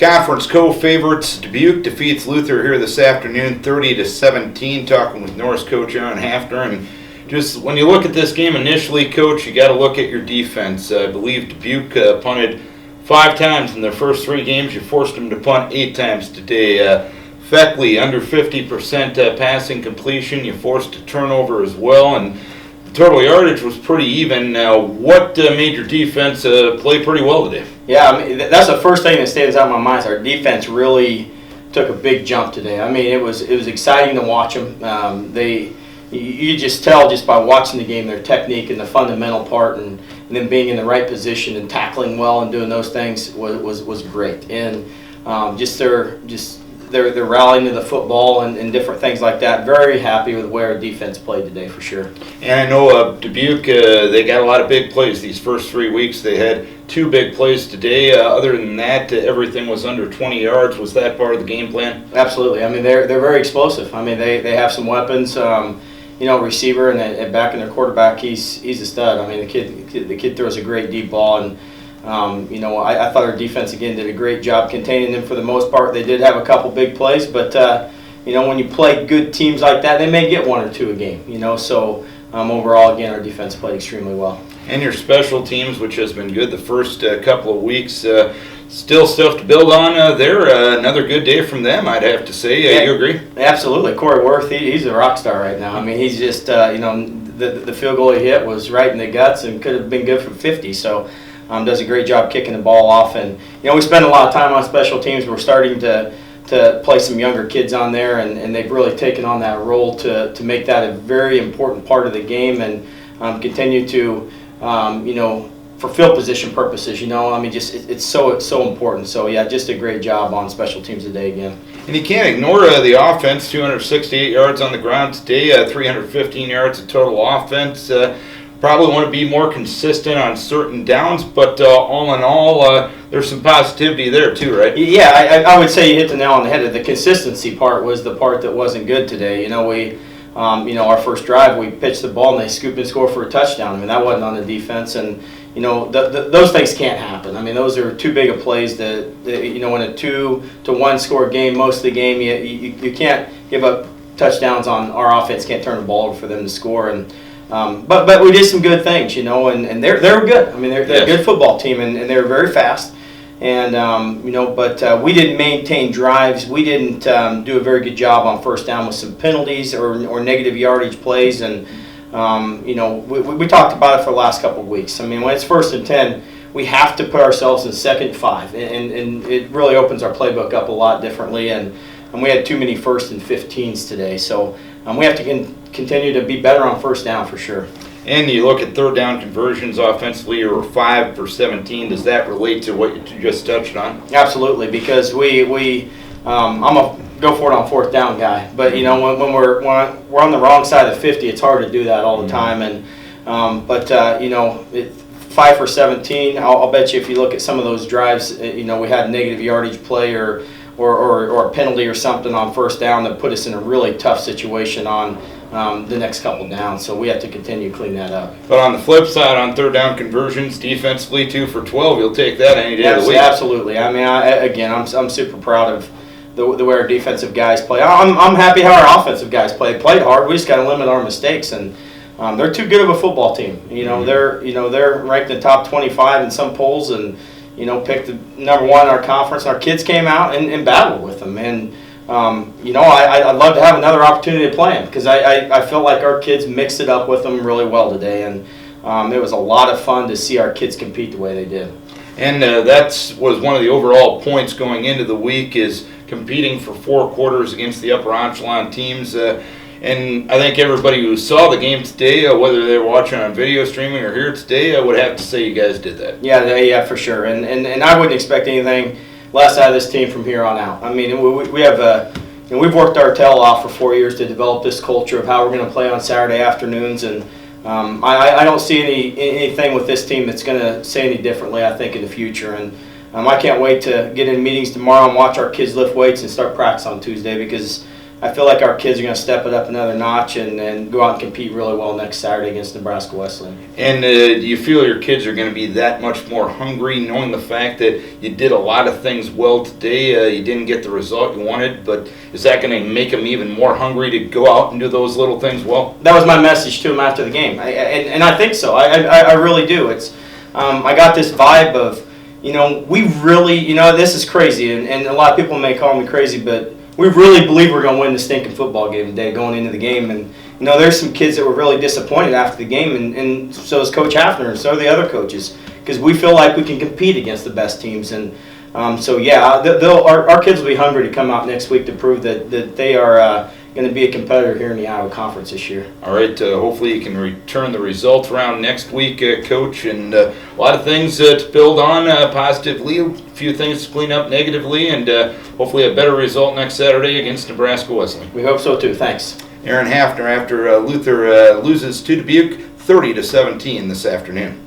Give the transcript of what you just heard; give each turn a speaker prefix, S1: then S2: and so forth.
S1: Conference co-favorites Dubuque defeats Luther here this afternoon, 30-17. Talking with Norris coach Aaron Hafner, and just when you look at this game initially, coach, you got to look at your defense. I believe Dubuque punted 5 times in their first 3 games. You forced them to punt 8 times today. Feckley under 50% passing completion. You forced a turnover as well, and total yardage was pretty even. What made your defense play pretty well today?
S2: Yeah, I mean, that's the first thing that stands out in my mind. Is our defense really took a big jump today. I mean, it was exciting to watch them. You just tell just by watching the game their technique and the fundamental part, and them being in the right position and tackling well and doing those things was great. And they're rallying to the football and different things like that. Very happy with the way our defense played today for sure.
S1: And I know Dubuque, they got a lot of big plays these first 3 weeks. They had 2 big plays today. Other than that, everything was under 20 yards. Was that part of the game plan?
S2: Absolutely. I mean, they're very explosive. I mean, they have some weapons. Receiver and back in their quarterback, he's a stud. I mean, the kid throws a great deep ball, and I thought our defense again did a great job containing them for the most part. They did have a couple big plays, but when you play good teams like that, they may get 1 or 2 a game. So overall, again, our defense played extremely well.
S1: And your special teams, which has been good the first couple of weeks, still stuff to build on there. Another good day from them, I'd have to say.
S2: Yeah,
S1: you agree?
S2: Absolutely. Corey Worth, he's a rock star right now. I mean, he's just, the field goal he hit was right in the guts and could have been good from 50. So does a great job kicking the ball off. And, we spend a lot of time on special teams. We're starting to play some younger kids on there, and they've really taken on that role to make that a very important part of the game and continue to, for field position purposes, it's so important. So, yeah, just a great job on special teams today again.
S1: And you can't ignore the offense, 268 yards on the ground today, 315 yards of total offense. Probably want to be more consistent on certain downs, but all in all, there's some positivity there too, right?
S2: Yeah, I would say you hit the nail on the head. The consistency part was the part that wasn't good today. Our first drive, we pitched the ball and they scoop and score for a touchdown. I mean, that wasn't on the defense, and those things can't happen. I mean, those are too big of plays that in a 2-1 score game, most of the game, you can't give up touchdowns on our offense. Can't turn the ball over for them to score, and but we did some good things, and they're good. I mean, they're a good football team, and they're very fast. And but we didn't maintain drives. We didn't do a very good job on first down with some penalties or negative yardage plays. And we talked about it for the last couple of weeks. I mean, when it's 1st and 10, we have to put ourselves in 2nd and 5, and it really opens our playbook up a lot differently. And we had too many 1st and 15s today, so we have to continue to be better on first down for sure.
S1: And you look at 3rd down conversions offensively, you were 5 for 17. Does that relate to what you just touched on?
S2: Absolutely, because I'm a go for it on 4th down guy. But when we're on the wrong side of 50, it's hard to do that all the time. And 5 for 17. I'll bet you if you look at some of those drives, we had negative yardage play or a penalty or something on first down that put us in a really tough situation on the next couple downs. So we have to continue to clean that up.
S1: But on the flip side, on 3rd down conversions, defensively 2 for 12, you'll take that any day of the week.
S2: Absolutely. I mean, I'm super proud of the way our defensive guys play. I'm happy how our offensive guys played hard. We just got to limit our mistakes, and they're too good of a football team. They're ranked in the top 25 in some polls, and picked the number 1 in our conference. Our kids came out and battled with them, and I'd love to have another opportunity to play them because I felt like our kids mixed it up with them really well today, and it was a lot of fun to see our kids compete the way they did.
S1: And that was one of the overall points going into the week, is competing for 4 quarters against the upper echelon teams. And I think everybody who saw the game today, whether they were watching on video streaming or here today, I would have to say you guys did that.
S2: Yeah, for sure. And I wouldn't expect anything less out of this team from here on out. I mean, we have we've worked our tail off for 4 years to develop this culture of how we're going to play on Saturday afternoons, and I don't see anything with this team that's going to say any differently, I think, in the future. And I can't wait to get in meetings tomorrow and watch our kids lift weights and start practice on Tuesday, because I feel like our kids are going to step it up another notch and go out and compete really well next Saturday against Nebraska Wesleyan.
S1: And do you feel your kids are going to be that much more hungry, knowing the fact that you did a lot of things well today? You didn't get the result you wanted, but is that going to make them even more hungry to go out and do those little things well?
S2: That was my message to them after the game, and I think so. I really do. It's I got this vibe of, we really, this is crazy, and a lot of people may call me crazy, but we really believe we're going to win the stinking football game today going into the game. And, there's some kids that were really disappointed after the game, and so is Coach Hafner, and so are the other coaches, because we feel like we can compete against the best teams. And so, yeah, our kids will be hungry to come out next week to prove that they are going to be a competitor here in the Iowa Conference this year.
S1: All right, hopefully you can return the results around next week, Coach, and a lot of things to build on positively, a few things to clean up negatively, and hopefully a better result next Saturday against Nebraska Wesleyan.
S2: We hope so too. Thanks.
S1: Aaron Hafner after Luther loses to Dubuque 30-17 this afternoon.